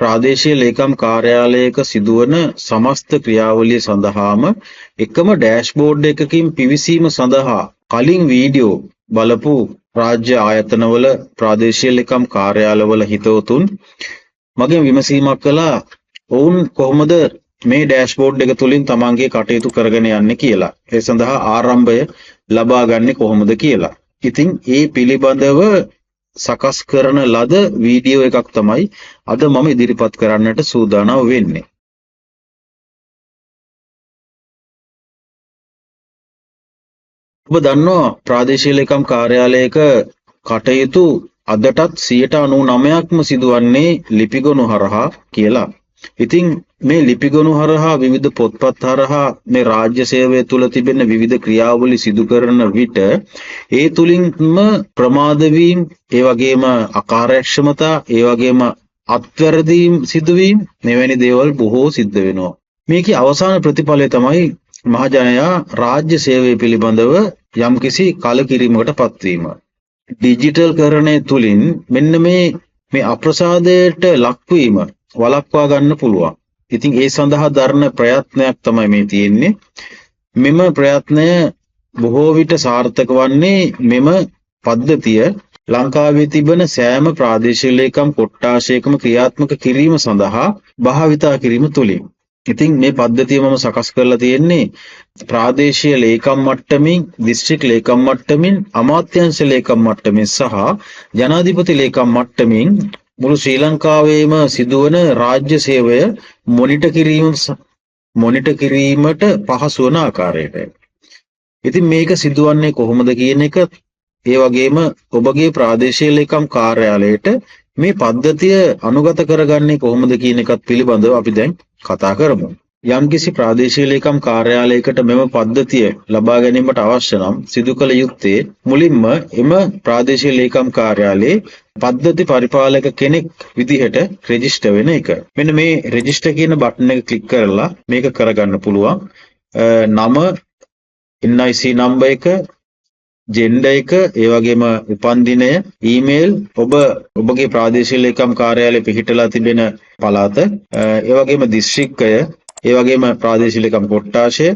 ප්‍රාදේශීය ලේකම් කාර්යාලයක සිදුවන සමස්ත ක්‍රියාවලිය සඳහාම එකම ඩෑෂ්බෝඩ් එකකින් පිවිසීම සඳහා කලින් වීඩියෝ බලපු රාජ්‍ය ආයතනවල ප්‍රාදේශීය ලේකම් කාර්යාලවල හිතවතුන් මගෙන් විමසීමක් කළා ඔවුන් කොහොමද මේ ඩෑෂ්බෝඩ් එක තුලින් තමන්ගේ කටයුතු කරගෙන යන්නේ කියලා. ඒ සඳහා ආරම්භය ලබා ගන්නේ කොහොමද කියලා. ඉතින් ඒ පිළිබඳව සකස් කරන ලද වීඩියෝ එකක් තමයි අද මම ඉදිරිපත් කරන්නට සූදානම් වෙන්නේ. ඔබ දන්නවා ප්‍රාදේශීය ලේකම් කාර්යාලයක කටයුතු අදටත් 99%ක්ම සිදුවන්නේ ලිපිගොනු හරහා කියලා. ඉතින් මේ ලිපිගොනු හරහා විවිධ පොත්පත් හරහා මේ රාජ්‍ය සේවය තුළ තිබෙන විවිධ ක්‍රියාවලි සිදු කරන විට ඒ තුලින්ම ප්‍රමාද වීම, ඒ වගේම අකාර්යක්ෂමතා, ඒ වගේම අත්වැරදීම් සිදුවීම මෙවැනි දේවල් බොහෝ සිද්ධ වෙනවා. මේකේ අවසාන ප්‍රතිඵලය තමයි මහජනයා රාජ්‍ය සේවය පිළිබඳව යම්කිසි කලකිරීමකට පත්වීම. ඩිජිටල් කරණය තුලින් මෙන්න මේ අප්‍රසාදයට ලක්වීම වළක්වා ගන්න පුළුවන්. ඉතින් ඒ සඳහා දරන ප්‍රයත්නයක් තමයි මේ තියෙන්නේ. මෙම ප්‍රයත්නය බොහෝ විට සාර්ථක වන්නේ මෙම පද්ධතිය ලංකාවේ තිබෙන සෑම ප්‍රාදේශීය ලේකම් කොට්ටාශයකම ක්‍රියාත්මක කිරීම සඳහා භාවිතා කිරීම තුලින්. ඉතින් මේ පද්ධතිය මම සකස් කරලා තියෙන්නේ ප්‍රාදේශීය ලේකම් මට්ටමින්, දිස්ත්‍රික් ලේකම් මට්ටමින්, අමාත්‍යාංශ ලේකම් මට්ටමින් සහ ජනාධිපති ලේකම් මට්ටමින් මුළු ශ්‍රී ලංකාවේම සිදුවන රාජ්‍ය සේවය මොනිටර් කිරීමට පහසු වන ආකාරයට. ඉතින් මේක සිදුවන්නේ කොහොමද කියන එක, ඒ වගේම ඔබගේ ප්‍රාදේශීය ලේකම් කාර්යාලයට මේ පද්ධතිය අනුගත කරගන්නේ කොහොමද කියන එකත් පිළිබඳව අපි දැන් කතා කරමු. යම්කිසි ප්‍රාදේශීය ලේකම් කාර්යාලයකට මෙම පද්ධතිය ලබා ගැනීමට අවශ්‍ය නම් සිදු කළ යුත්තේ මුලින්ම එම ප්‍රාදේශීය ලේකම් කාර්යාලයේ පද්ධති පරිපාලක කෙනෙක් විදිහට රෙජිස්ටර් වෙන එක. මෙන්න මේ රෙජිස්ටර් කියන බටන් එක ක්ලික් කරලා මේක කරගන්න පුළුවන්. නම, NIC නම්බර් එක, ජෙන්ඩර් එක, ඒ වගේම උපන්දිනය, ඊමේල්, ඔබගේ ප්‍රාදේශීය ලේකම් කාර්යාලයේ පිහිටලා තිබෙන පළාත, ඒ වගේම දිස්ත්‍රික්කය, ඒ වගේම ප්‍රාදේශීය ලේකම් කොට්ටාශය,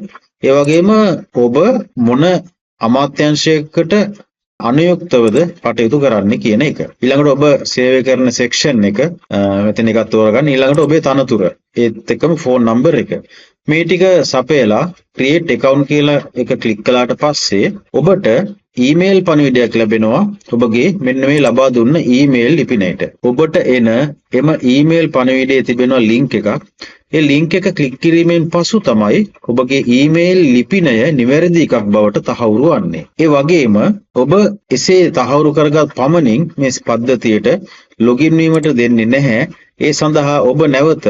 ඒ වගේම ඔබ මොන අමාත්‍යාංශයකට අනුයුක්තවද කටයුතු කරන්න කියන එක. ඊළඟට ඔබ සේවය කරන සෙක්ෂන් එක මෙතන එකක් තෝරගන්න. ඊළඟට ඔබේ තනතුර, ඒත් එක්කම ෆෝන් නම්බර් එක. මේ ටික සපයලා ක්‍රියේට් account කියලා එක ක්ලික් කළාට පස්සේ ඔබට ඊමේල් පණිවිඩයක් ලැබෙනවා ඔබගේ මෙන්න මේ ලබා දුන්න ඊමේල් ලිපිනයට. ඔබට එන එම ඊමේල් පණිවිඩයේ තිබෙන ලින්ක් එකක්. ඒ ලින්ක් එක ක්ලික් කිරීමෙන් පසු තමයි ඔබගේ ඊමේල් ලිපිනය නිවැරදි එකක් බවට තහවුරු වන්නේ. ඒ වගේම ඔබ එසේ තහවුරු කරගත් පමණින් මේ පද්ධතියට ලොගින් වීමට දෙන්නේ නැහැ. ඒ සඳහා ඔබ නැවත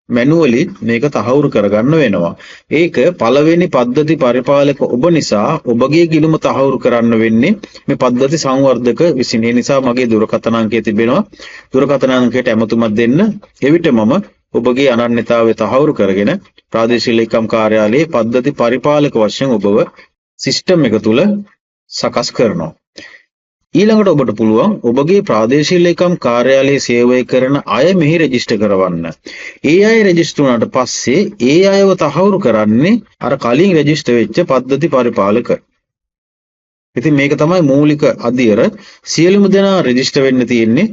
මැනුවලි මේක තහවුරු කරගන්න වෙනවා. ඒක පළවෙනි පද්ධති පරිපාලක ඔබ නිසා ඔබගේ ගිණුම තහවුරු කරන්න වෙන්නේ මේ පද්ධති සංවර්ධක විසින්. ඒ නිසා මගේ දුරකථන අංකය තිබෙනවා. දුරකථන අංකයට ඇමතුමක් දෙන්න. එවිට මම ඔබගේ අනන්‍යතාවය තහවුරු කරගෙන ප්‍රාදේශීය ලේකම් කාර්යාලයේ පද්ධති පරිපාලක වශයෙන් ඔබව සිස්ටම් එක තුල සකස් කරනවා. ඊළඟට ඔබට පුළුවන් ඔබගේ ප්‍රාදේශීය ලේකම් කාර්යාලයේ සේවය කරන අය මෙහි රෙජිස්ටර් කරවන්න. ඒ අය රෙජිස්ටර් වුණාට පස්සේ ඒ අයව තහවුරු කරන්නේ අර කලින් රෙජිස්ටර් වෙච්ච පද්ධති පරිපාලක. ඉතින් මේක තමයි මූලික අදියර. සියලුම දෙනා රෙජිස්ටර් වෙන්න තියෙන්නේ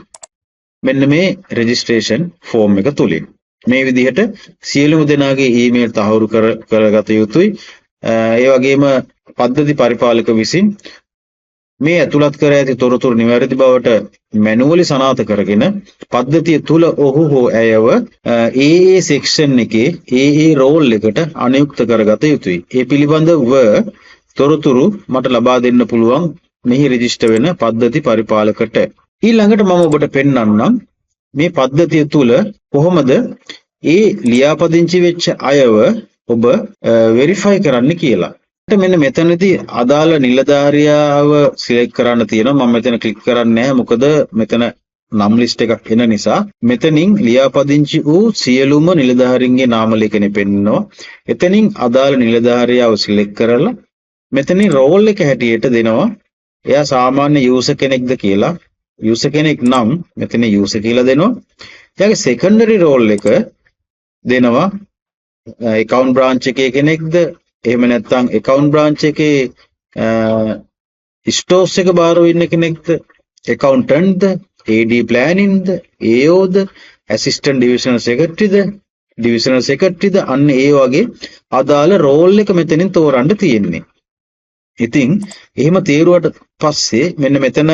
මෙන්න මේ රෙජිස්ට්‍රේෂන් ෆෝම් එක තුලින්. මේ විදිහට සියලුම දෙනාගේ ඊමේල් තහවුරු කරගත යුතුයි. ඒ වගේම පද්ධති පරිපාලක විසින් මේ ඇතුළත් කර ඇති තොරතුරු නිවැරදි බවට මැනුවලි සනාථ කරගෙන පද්ධතිය තුල ඔහු හෝ ඇයව ඒ සෙක්ෂන් එකේ ඒ රෝල් එකට අනුයුක්ත කරගත යුතුයි. ඒ පිළිබඳව තොරතුරු මට ලබා දෙන්න පුළුවන් මෙහි රෙජිස්ටර් වෙන පද්ධති පරිපාලකට. ඊළඟට මම ඔබට පෙන්වන්නම් මේ පද්ධතිය තුල කොහොමද ඒ ලියාපදිංචි වෙච්ච අයව ඔබ වෙරිෆයි කරන්න කියලා. මෙන්න මෙතනදී අදාළ නිලධාරියාව සිලෙක්ට් කරන්න තියෙනවා. මම මෙතන ක්ලික් කරන්නේ නැහැ. මොකද මෙතන නම් ලිස්ට් එකක් එන නිසා. මෙතනින් ලියාපදිංචි වූ සියලුම නිලධාරීන්ගේ නාම ලේඛනේ පෙන්නනවා. එතනින් අදාළ නිලධාරියාව සිලෙක්ට් කරලා මෙතනින් රෝල් එක හැටියට දෙනවා. එයා සාමාන්‍ය යූසර් කෙනෙක්ද කියලා. යූසර් කෙනෙක් නම් මෙතන යූසර් කියලා දෙනවා. එයාගේ secondary role එක දෙනවා account branch එකේ කෙනෙක්ද එහෙම නැත්නම් account branch එකේ stores එක බාරව ඉන්න කෙනෙක්ද accountantද AD planningද AOද assistant divisional secretaryද අන්න ඒ වගේ අදාළ රෝල් එක මෙතනින් තෝරන්න තියෙන්නේ. ඉතින් එහෙම තේරුවට පස්සේ මෙන්න මෙතන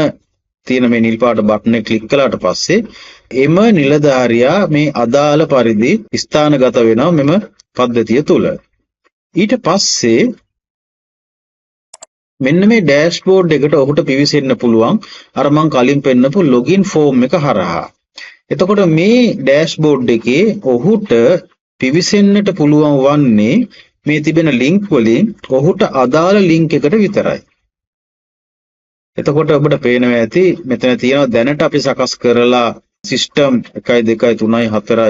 තියෙන මේ නිල් පාට බටන් එක ක්ලික් කළාට පස්සේ එම නිලධාරියා මේ අදාළ පරිදි ස්ථානගත වෙනවා මෙම පද්ධතිය තුල. ඊට පස්සේ මෙන්න මේ ඩෑෂ්බෝඩ් එකට ඔහුට පිවිසෙන්න පුළුවන් අර මං කලින් පෙන්නපු ලොගින් ෆෝම් එක හරහා. එතකොට මේ ඩෑෂ්බෝඩ් එකේ ඔහුට පිවිසෙන්නට පුළුවන් වන්නේ මේ තිබෙන ලින්ක් වලින් ඔහුට අදාළ ලින්ක් එකට විතරයි. එතකොට ඔබට පේනවා ඇති මෙතන තියෙනවා දැනට අපි සකස් කරලා සිස්ටම් 1 2 3 4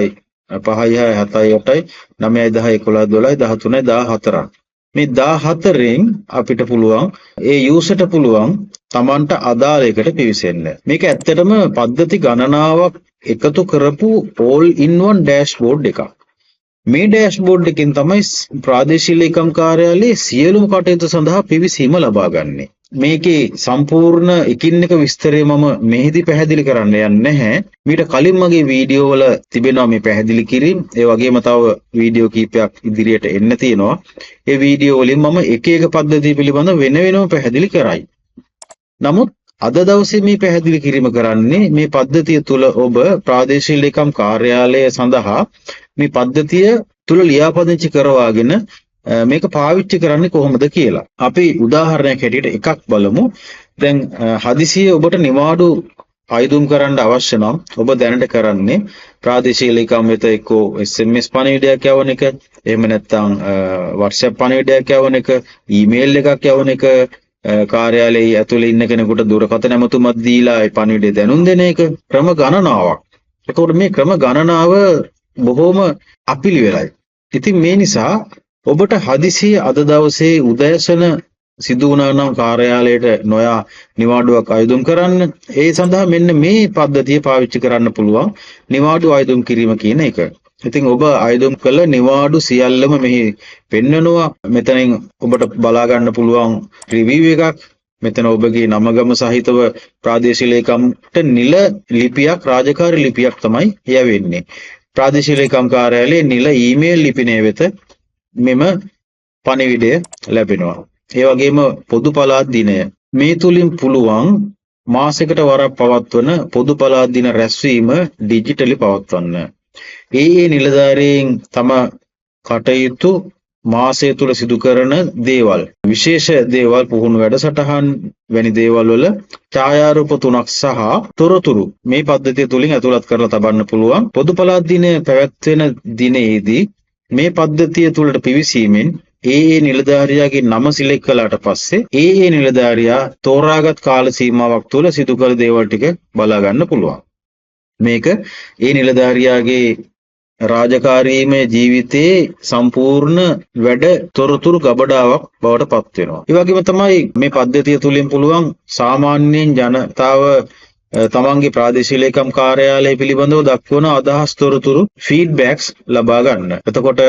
5 6 7 8 9 10 11 12 13 14 මේ 14න් අපිට පුළුවන් ඒ යූසර්ට පුළුවන් Tamanට අදාළ එකට පිවිසෙන්න. මේක ඇත්තටම පද්ධති ගණනාවක් එකතු කරපු all in one dashboard එකක්. මේ ඩෑෂ්බෝඩ් එකෙන් තමයි ප්‍රාදේශීය ලේකම් කාර්යාලයේ සියලුම කටයුතු සඳහා පිවිසීම ලබා ගන්නේ. මේකේ සම්පූර්ණ එකින් එක විස්තරය මම මෙහිදී පැහැදිලි කරන්න යන්නේ නැහැ. මීට කලින් මගේ වීඩියෝ වල තිබෙනවා මේ පැහැදිලි කිරීම. ඒ වගේම තව වීඩියෝ කීපයක් ඉදිරියට එන්න තියෙනවා. ඒ වීඩියෝ වලින් මම එක එක පද්ධති පිළිබඳව වෙන වෙනම පැහැදිලි කරයි. නමුත් අද දවසේ මේ පැහැදිලි කිරීම කරන්නේ මේ පද්ධතිය තුල ඔබ ප්‍රාදේශීය ලේකම් කාර්යාලය සඳහා මේ පද්ධතිය තුල ලියාපදිංචි කරවාගෙන මේක පාවිච්චි කරන්නේ කොහොමද කියලා. අපි උදාහරණයක් හැටියට එකක් බලමු. දැන් හදිසියේ ඔබට නිවාඩු අයදුම් කරන්න අවශ්‍ය නම් ඔබ දැනට කරන්නේ ප්‍රාදේශීය ලේකම් වෙත එක්කෝ SMS පණිවිඩයක් යවන එක, එහෙම නැත්නම් WhatsApp පණිවිඩයක් යවන එක, ඊමේල් එකක් යවන එක, කාර්යාලයේ ඇතුලේ ඉන්න කෙනෙකුට දුරකථන ඇමතුමක් දීලා ඒ පණිවිඩය දැනුම් දෙන එක ක්‍රම ගණනාවක්. ඒකෝට මේ ක්‍රම ගණනාව බොහොම අපිළිවෙලයි. ඉතින් මේ නිසා ඔබට හදිසියේ අද දවසේ උදෑසන සිදු වුණා නම් කාර්යාලයට නොයා නිවාඩුවක් අයදුම් කරන්න ඒ සඳහා මෙන්න මේ පද්ධතිය පාවිච්චි කරන්න පුළුවන් නිවාඩු අයදුම් කිරීම කියන එක. ඉතින් ඔබ අයදුම් කළ නිවාඩු සියල්ලම මෙහි පෙන්වනවා. මෙතනින් ඔබට බලා ගන්න පුළුවන් රිවිව් එකක්. මෙතන ඔබගේ නමගම සහිතව ප්‍රාදේශීය ලේකම්ට නිල ලිපියක් රාජකාරී ලිපියක් තමයි යවෙන්නේ. ප්‍රාදේශීය ලේකම් කාර්යාලයේ නිල ඊමේල් ලිපිනය වෙත මෙම පණිවිඩය ලැබෙනවා. ඒ වගේම පොදු පළාත් දිනය මේ තුලින් පුළුවන් මාසයකට වරක් පවත්වන පොදු පළාත් දින රැස්වීම ඩිජිටලි පවත්වන්න. ඒ නිලධාරීන් තම කටයුතු මාසය තුල සිදු කරන දේවල් විශේෂ දේවල් පුහුණු වැඩසටහන් වැනි දේවල් වල ඡායාරූප 3ක් සහ තොරතුරු මේ පද්ධතිය තුලින් ඇතුළත් කරලා තබන්න පුළුවන්. පොදු පළාත් දිනය පැවැත්වෙන දිනේදී මේ පද්ධතිය තුලට පිවිසීමෙන් ඒ නිලධාරියාගේ නම සිලෙක්ට් කළාට පස්සේ ඒ නිලධාරියා තෝරාගත් කාල සීමාවක් තුල සිදු කළ දේවල් ටික බලා ගන්න පුළුවන්. මේක ඒ නිලධාරියාගේ රාජකාරීමේ ජීවිතයේ සම්පූර්ණ වැඩ තොරතුරු ගබඩාවක් බවට පත් වෙනවා. ඒ වගේම තමයි මේ පද්ධතිය තුලින් පුළුවන් සාමාන්‍යයෙන් ජනතාව තමන්ගේ ප්‍රාදේශීය ලේකම් කාර්යාලය පිළිබඳව දක්වන අදහස් තොරතුරු ෆීඩ්බැක්ස් ලබා ගන්න. එතකොට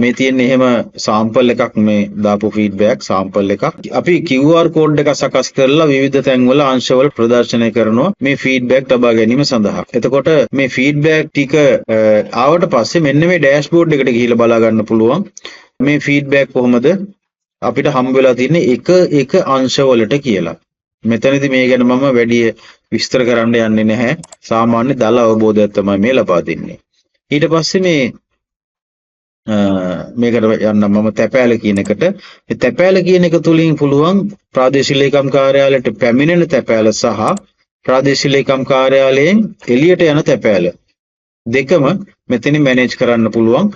මේ තියෙන එහෙම සාම්පල් එකක් මේ දාපු ෆීඩ්බැක් සාම්පල් එකක්. අපි QR කෝඩ් එකක් සකස් කරලා විවිධ තැන්වල අංශවල ප්‍රදර්ශනය කරනවා මේ ෆීඩ්බැක් ලබා ගැනීම සඳහා. එතකොට මේ ෆීඩ්බැක් ටික ආවට පස්සේ මෙන්න මේ ඩෑෂ්බෝඩ් එකට ගිහිල්ලා බලා ගන්න පුළුවන් මේ ෆීඩ්බැක් කොහොමද අපිට හම්බ වෙලා තියෙන්නේ එක අංශවලට කියලා. මෙතනදී මේ ගැන මම වැඩි විස්තර කරන්න යන්නේ නැහැ. සාමාන්‍ය දල අවබෝධයක් තමයි මේ ලබා දෙන්නේ. ඊට පස්සේ මේකට යන්න මම තැපෑල කියන එකට. මේ තැපෑල කියන එක තුලින් පුළුවන් ප්‍රාදේශීය ලේකම් කාර්යාලයට පැමිණෙන තැපෑල සහ ප්‍රාදේශීය ලේකම් කාර්යාලයෙන් එළියට යන තැපෑල දෙකම මෙතනින් මැනේජ් කරන්න පුළුවන්.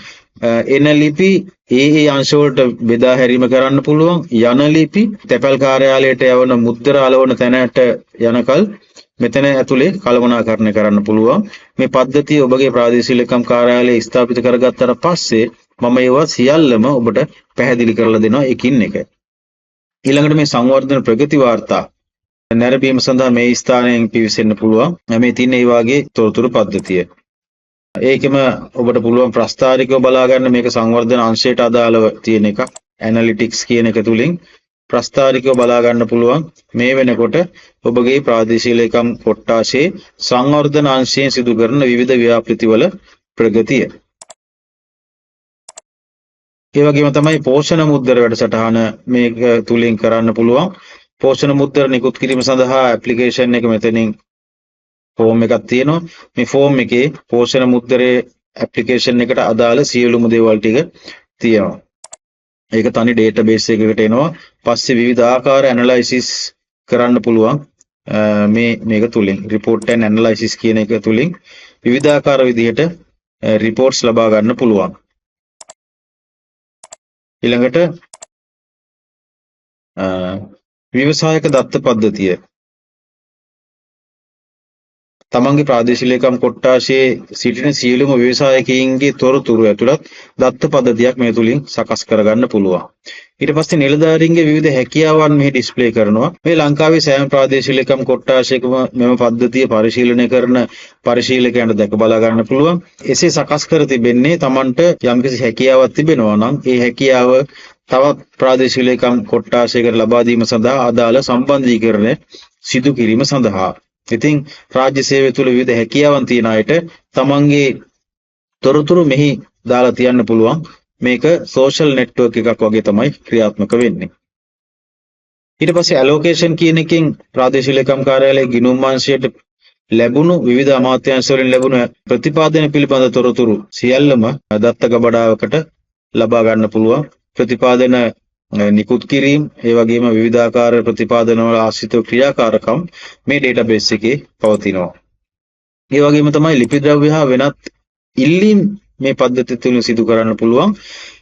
එන ලිපි ඒ අංශ වලට බෙදා හැරීම කරන්න පුළුවන්. යන ලිපි තැපැල් කාර්යාලයට යවන මුද්‍රා අලවන තැනට යනකල් මෙතන ඇතුලේ කළමනාකරණය කරන්න පුළුවන්. මේ පද්ධතිය ඔබගේ ප්‍රාදේශීය ලේකම් කාර්යාලයේ ස්ථාපිත කරගත්තට පස්සේ මම ඒවා සියල්ලම ඔබට පැහැදිලි කරලා දෙනවා එකින් එක. ඊළඟට මේ සංවර්ධන ප්‍රගති වාර්තා නැරඹීම සඳහා මේ ස්ථානයෙන් පිවිසෙන්න පුළුවන්. මේ තියෙන ඒ වාගේ තොරතුරු පද්ධතිය. ඒකෙම ඔබට පුළුවන් ප්‍රස්ථාරිකව බලා ගන්න මේක සංවර්ධන අංශයට අදාළව තියෙන එක. ඇනලිටික්ස් කියන එක තුලින් ප්‍රස්ථාරිකව බලා ගන්න පුළුවන් මේ වෙනකොට ඔබගේ ප්‍රාදේශීය ලේකම් කොට්ටාශයේ සංවර්ධන අංශයෙන් සිදු කරන විවිධ ව්‍යාපෘතිවල ප්‍රගතිය. ඒ වගේම තමයි පෝෂණ මුද්දර වැඩසටහන මේක තුලින් කරන්න පුළුවන්. පෝෂණ මුද්දර නිකුත් කිරීම සඳහා ඇප්ලිකේෂන් එක මෙතනින් ෆෝම් එකක් තියෙනවා. මේ ෆෝම් එකේ පෝෂණ මුද්දරේ ඇප්ලිකේෂන් එකට අදාළ සියලුම දේවල් ටික තියෙනවා. ඒක තනි ඩේටාබේස් එකකට එනවා. පස්සේ විවිධ ආකාර ඇනලයිසිස් කරන්න පුළුවන්. මේක තුලින් report and analysis කියන එක තුලින් විවිධාකාර විදිහට reports ලබා ගන්න පුළුවන්. ඊළඟට ව්‍යවසායක දත්ත පද්ධතිය තමන්ගේ ප්‍රාදේශීය ලේකම් කොට්ටාශයේ සිටින සියලුම ව්‍යවසායකයින්ගේ තොරතුරු ඇතුළත් දත්ත පද්ධතියක් මේ තුලින් සකස් කරගන්න පුළුවන්. ඊට පස්සේ නිලධාරීන්ගේ විවිධ හැකියාවන් මෙහි ඩිස්ප්ලේ කරනවා. මේ ලංකාවේ සෑම ප්‍රාදේශීය ලේකම් කොට්ටාශයකම මෙම පද්ධතිය පරිශීලනය කරන පරිශීලකයන්ට දැක බලා ගන්න පුළුවන්. එසේ සකස් කර තිබෙන්නේ තමන්ට යම්කිසි හැකියාවක් තිබෙනවා නම් ඒ හැකියාව තවත් ප්‍රාදේශීය ලේකම් කොට්ටාශයකට ලබා දීම සඳහා අදාළ සම්බන්ධීකරණය සිදු කිරීම සඳහා. ඉතින් රාජ්‍ය සේවය තුළ විවිධ හැකියාවන් තියෙන අයට තමන්ගේ තොරතුරු මෙහි දාලා තියන්න පුළුවන්. මේක සෝෂල් නෙට්වර්ක් එකක් වගේ තමයි ක්‍රියාත්මක වෙන්නේ. ඊට පස්සේ ඇලෝකේෂන් කියන එකෙන් ප්‍රාදේශීය ලේකම් කාර්යාලයේ ගිණුම් අංශයට ලැබුණු විවිධ අමාත්‍යාංශ වලින් ලැබුණු ප්‍රතිපාදන පිළිබඳ තොරතුරු සියල්ලම දත්ත ගබඩාවකට ලබා ගන්න පුළුවන්. ප්‍රතිපාදන නිකුත් කිරීම ඒ වගේම විවිධාකාර ප්‍රතිපාදන වල ආශ්‍රිත ක්‍රියාකාරකම් මේ ඩේටාබේස් එකේ පවතිනවා. ඒ වගේම තමයි ලිපි ද්‍රව්‍ය හා වෙනත් ඉල්ලීම් මේ පද්ධතිය තුලින් සිදු කරන්න පුළුවන්.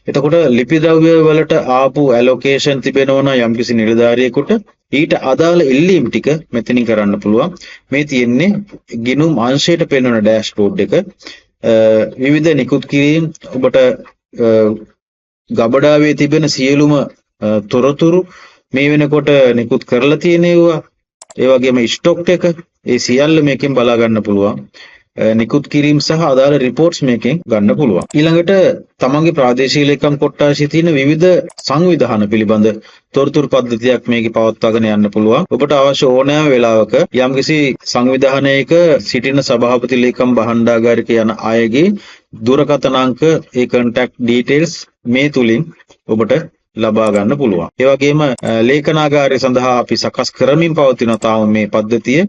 එතකොට ලිපි ද්‍රව්‍ය වලට ආපු ඇලොකේෂන් තිබෙනවා නම් යම්කිසි නිලධාරියෙකුට ඊට අදාළ ඉල්ලීම් ටික මෙතනින් කරන්න පුළුවන්. මේ තියෙන්නේ ගිණුම් අංශයට පෙන්වන ඩෑෂ්බෝඩ් එක. විවිධ නිකුත් කිරීම ඔබට ගබඩාවේ තිබෙන සියලුම තොරතුරු මේ වෙනකොට නිකුත් කරලා තියෙනවා. ඒ වගේම ස්ටොක් එක ඒ සියල්ල මේකෙන් බලා ගන්න පුළුවන්. නිකුත් කිරීම සහ අදාළ රිපෝට්ස් මේකෙන් ගන්න පුළුවන්. ඊළඟට තමන්ගේ ප්‍රාදේශීය ලේකම් කොට්ටාශයේ තියෙන විවිධ සංවිධාන පිළිබඳ තොරතුරු පද්ධතියක් මේකේ පවත්වාගෙන යන්න පුළුවන්. ඔබට අවශ්‍ය ඕනෑම වෙලාවක යම්කිසි සංවිධානයක සිටින සභාපති ලේකම් භාණ්ඩාගාරික යන අයගේ දුරකථන අංක ඒ contact details මේ තුලින් ඔබට ලබා ගන්න පුළුවන්. ඒ වගේම ලේඛනාගාරය සඳහා අපි සකස් කරමින් පවතින තාම මේ පද්ධතිය.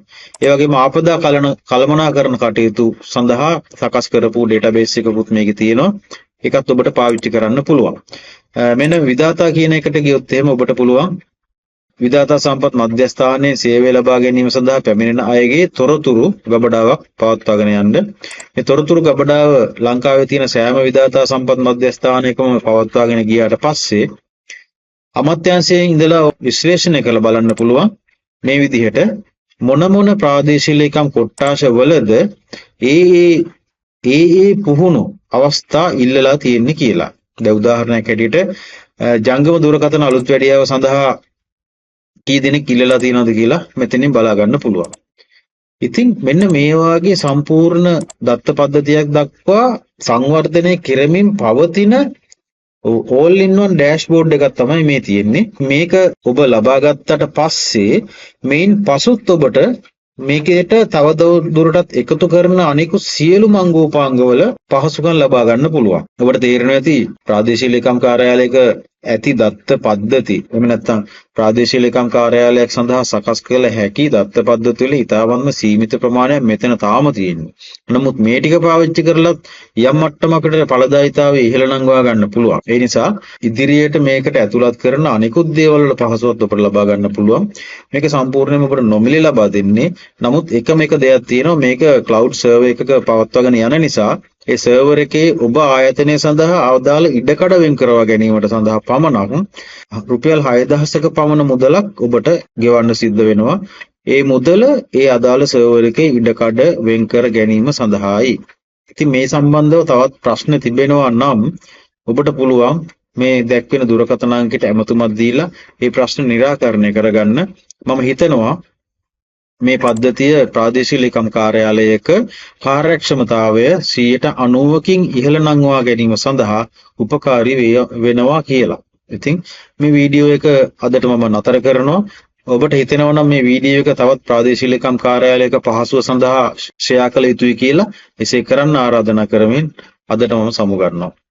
ඒ වගේම ආපදා කළමනාකරණ කටයුතු සඳහා සකස් කරපු ඩේටාබේස් එකකුත් මේකේ තියෙනවා. ඒකත් ඔබට පාවිච්චි කරන්න පුළුවන්. මෙන්න විධාතා කියන එකට ගියොත් එහෙම ඔබට පුළුවන් විධාතා සම්පත් මධ්‍යස්ථානයේ සේවය ලබා ගැනීම සඳහා පැමිණෙන අයගේ තොරතුරු ගබඩාවක් පවත්වාගෙන යන්න. මේ තොරතුරු ගබඩාව ලංකාවේ තියෙන සෑම විධාතා සම්පත් මධ්‍යස්ථානයකම පවත්වාගෙන ගියාට පස්සේ අමාත්‍යාංශයේ ඉඳලා විශ්ලේෂණය කරලා බලන්න පුළුවන් මේ විදිහට මොන ප්‍රාදේශීය ලේකම් කොට්ටාශ වලද ඒ පුහුණු අවස්ථා ඉල්ලලා තියෙන්නේ කියලා. දැන් උදාහරණයක් හැටියට ජංගම දුරකථන අලුත් වැඩියාව සඳහා කී දෙනෙක් ඉල්ලලා තියෙනවද කියලා මෙතනින් බලා ගන්න පුළුවන්. ඉතින් මෙන්න මේ වාගේ සම්පූර්ණ දත්ත පද්ධතියක් දක්වා සංවර්ධනය කෙරෙමින් පවතින all in one dashboard එකක් තමයි මේ තියෙන්නේ. මේක ඔබ ලබා ගත්තට පස්සේ මේන් පසුත් ඔබට මේකේට තව දුරටත් එකතු කරන අනිකුත් සියලු මංගෝපාංගවල පහසුකම් ලබා ගන්න පුළුවන්. ඔබට තේරෙනවා ඇති ප්‍රාදේශීය ලේකම් කාර්යාලයක ඇති දත්ත පද්ධති එහෙම නැත්නම් ප්‍රාදේශීය ලේකම් කාර්යාලයක් සඳහා සකස් කළ හැකි දත්ත පද්ධති වල ඉතාමත්ම සීමිත ප්‍රමාණයක් මෙතන තාම තියෙනවා. නමුත් මේ ටික පාවිච්චි කරලත් යම් මට්ටමකට ඵලදායීතාවය ඉහළ නංවා ගන්න පුළුවන්. ඒ නිසා ඉදිරියට මේකට ඇතුළත් කරන අනිකුත් දේවල් වල පහසුවක් ඔබට ලබා ගන්න පුළුවන්. මේක සම්පූර්ණයෙන්ම ඔබට නොමිලේ ලබා දෙන්නේ. නමුත් එකම එක දෙයක් තියෙනවා මේක ක්ලවුඩ් සර්වර් එකක පවත්වාගෙන යන නිසා ඒ සර්වර් එකේ ඔබ ආයතනය සඳහා අවදාළ ඉඩකඩ වෙන් කරවා ගැනීමට සඳහා පමණක් රුපියල් 6000ක පමණ මුදලක් ඔබට ගෙවන්න සිද්ධ වෙනවා. ඒ මුදල ඒ අදාළ සර්වර් එකේ ඉඩකඩ වෙන් කර ගැනීම සඳහායි. ඉතින් මේ සම්බන්ධව තවත් ප්‍රශ්න තිබෙනවා නම් ඔබට පුළුවන් මේ දැක්වෙන දුරකථන අංකයට ඇමතුමක් දීලා මේ ප්‍රශ්න निराකරණය කරගන්න. මම හිතනවා මේ පද්ධතිය ප්‍රාදේශීය ලේකම් කාර්යාලයක කාර්යක්ෂමතාවය 90%කින් ඉහළ නංවා ගැනීම සඳහා උපකාරී වෙනවා කියලා. ඉතින් මේ වීඩියෝ එක අදට මම නතර කරනවා. ඔබට හිතෙනවා නම් මේ වීඩියෝ එක තවත් ප්‍රාදේශීය ලේකම් කාර්යාලයක පහසුව සඳහා ෂෙයා කළ යුතුයි කියලා එසේ කරන්න ආරාධනා කරමින් අදට මම සමුගන්නවා.